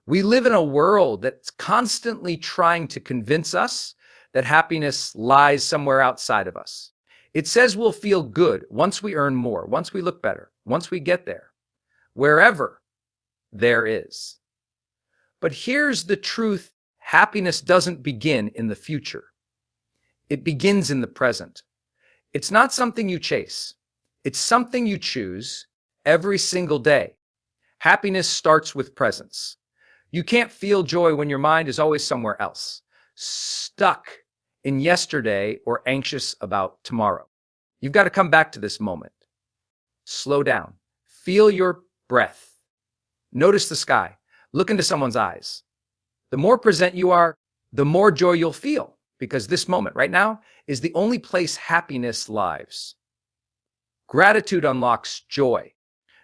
We live in a world that's constantly trying to convince us that happiness lies somewhere outside of us. It says we'll feel good once we earn more, once we look better, once we get there, wherever there is. But here's the truth: happiness doesn't begin in the future, it begins in the present. It's not something you chase, it's something you choose every single day. Happiness starts with presence. You can't feel joy when your mind is always somewhere else, stuck in yesterday or anxious about tomorrow. You've got to come back to this moment. Slow down. Feel your breath. Notice the sky. Look into someone's eyes. The more present you are, the more joy you'll feel, because this moment right now is the only place happiness lives. Gratitude unlocks joy.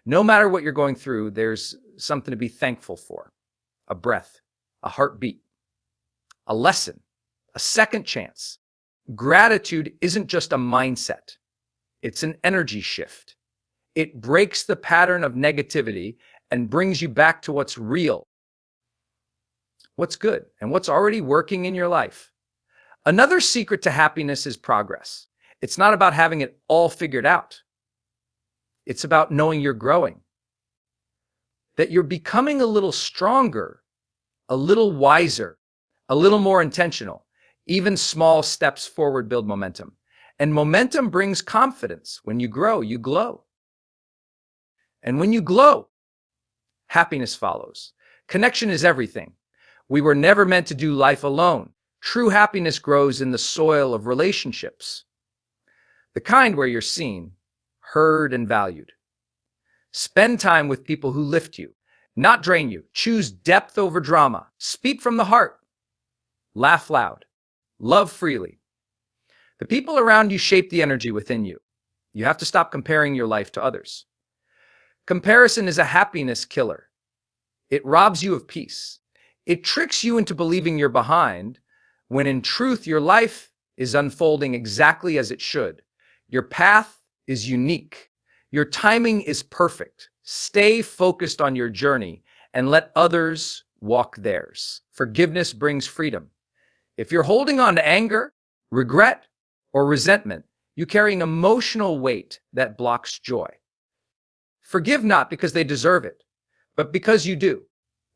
No matter what you're going through, there's something to be thankful for. A breath, a heartbeat, a lesson, a second chance. Gratitude isn't just a mindset, it's an energy shift. It breaks the pattern of negativity and brings you back to what's real, what's good, and what's already working in your life. Another secret to happiness is progress. It's not about having it all figured out. It's about knowing you're growing, that you're becoming a little stronger, a little wiser, a little more intentional. Even small steps forward build momentum. And momentum brings confidence. When you grow, you glow. And when you glow, happiness follows. Connection is everything. We were never meant to do life alone. True happiness grows in the soil of relationships, the kind where you're seen, heard, and valued. Spend time with people who lift you, not drain you. Choose depth over drama. Speak from the heart. Laugh loud. Love freely. The people around you shape the energy within you. You have to stop comparing your life to others. Comparison is a happiness killer. It robs you of peace. It tricks you into believing you're behind, when in truth your life is unfolding exactly as it should. Your path is unique. Your timing is perfect. Stay focused on your journey and let others walk theirs. Forgiveness brings freedom. If you're holding on to anger, regret, or resentment, you carry an emotional weight that blocks joy. Forgive not because they deserve it, but because you do.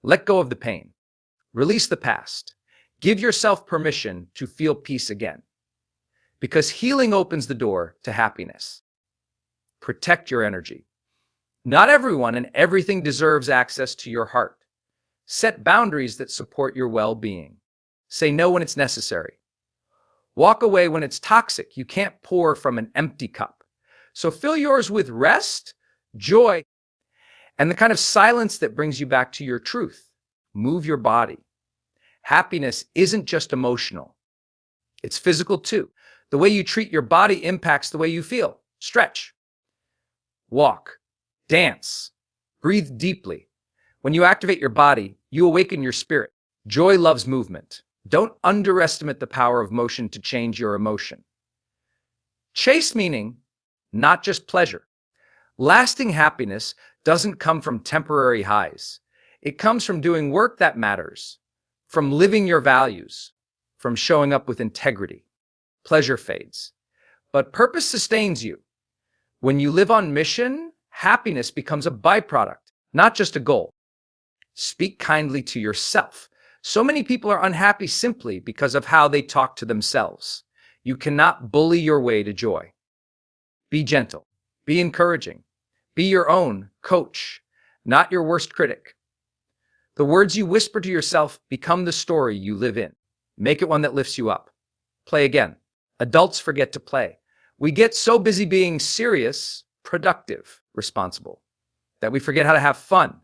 Let go of the pain. Release the past. Give yourself permission to feel peace again, because healing opens the door to happiness. Protect your energy. Not everyone and everything deserves access to your heart. Set boundaries that support your well-being. Say no when it's necessary. Walk away when it's toxic. You can't pour from an empty cup. So fill yours with rest, joy, and the kind of silence that brings you back to your truth. Move your body. Happiness isn't just emotional. It's physical too. The way you treat your body impacts the way you feel. Stretch. Walk. Dance. Breathe deeply. When you activate your body, you awaken your spirit. Joy loves movement. Don't underestimate the power of motion to change your emotion. Chase meaning, not just pleasure. Lasting happiness doesn't come from temporary highs. It comes from doing work that matters, from living your values, from showing up with integrity. Pleasure fades, but purpose sustains you. When you live on mission, happiness becomes a byproduct, not just a goal. Speak kindly to yourself. So many people are unhappy simply because of how they talk to themselves. You cannot bully your way to joy. Be gentle. Be encouraging. Be your own coach, not your worst critic. The words you whisper to yourself become the story you live in. Make it one that lifts you up. Play again. Adults forget to play. We get so busy being serious, productive, responsible, that we forget how to have fun.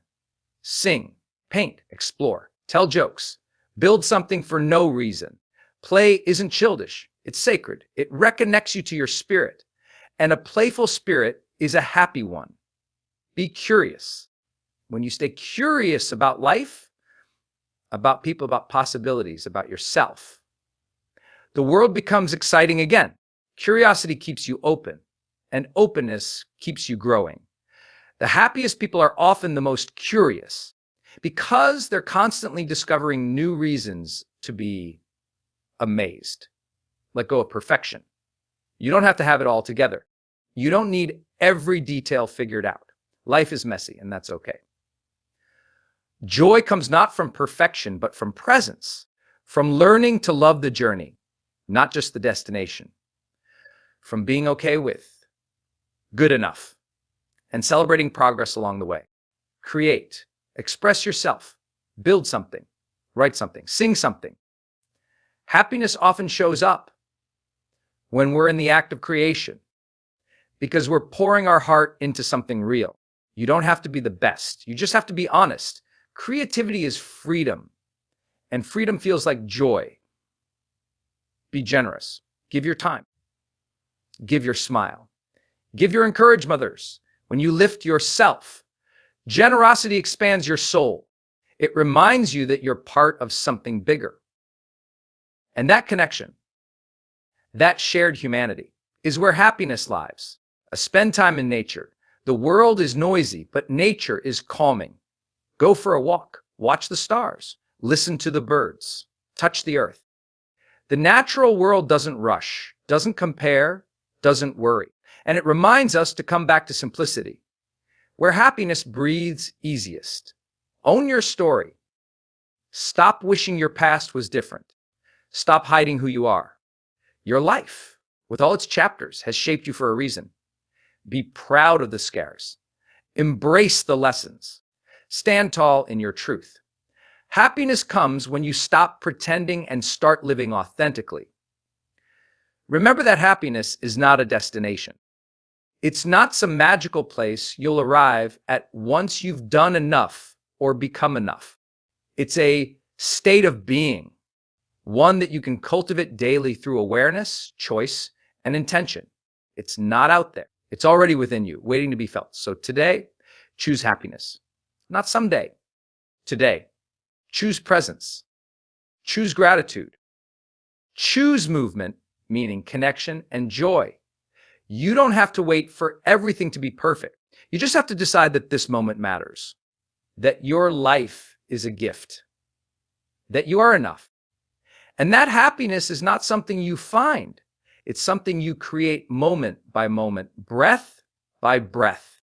Sing, paint, explore, tell jokes, build something for no reason. Play isn't childish, it's sacred. It reconnects you to your spirit. And a playful spirit is a happy one. Be curious. When you stay curious about life, about people, about possibilities, about yourself, the world becomes exciting again. Curiosity keeps you open, and openness keeps you growing. The happiest people are often the most curious, Because they're constantly discovering new reasons to be amazed. Let go of perfection. You don't have to have it all together. You don't need every detail figured out. Life is messy, and that's okay. Joy comes not from perfection, but from presence, from learning to love the journey, not just the destination, from being okay with good enough and celebrating progress along the way. Create, express yourself, build something, write something, sing something. Happiness often shows up when we're in the act of creation because we're pouring our heart into something real. You don't have to be the best. You just have to be honest. Creativity is freedom, and freedom feels like joy. Be generous. Give your time. Give your smile. Give your encouragement, others. When you lift yourself, generosity expands your soul. It reminds you that you're part of something bigger. And that connection, that shared humanity, is where happiness lies. Spend time in nature. The world is noisy, but nature is calming. Go for a walk. Watch the stars. Listen to the birds. Touch the earth. The natural world doesn't rush, doesn't compare, doesn't worry. And it reminds us to come back to simplicity, where happiness breathes easiest. Own your story. Stop wishing your past was different. Stop hiding who you are. Your life, with all its chapters, has shaped you for a reason. Be proud of the scars. Embrace the lessons. Stand tall in your truth. Happiness comes when you stop pretending and start living authentically. Remember that happiness is not a destination. It's not some magical place you'll arrive at once you've done enough or become enough. It's a state of being, one that you can cultivate daily through awareness, choice, and intention. It's not out there. It's already within you, waiting to be felt. So today, choose happiness. Not someday. Today. Choose presence. Choose gratitude. Choose movement, meaning connection and joy. You don't have to wait for everything to be perfect. You just have to decide that this moment matters, that your life is a gift, that you are enough. And that happiness is not something you find. It's something you create moment by moment, breath by breath.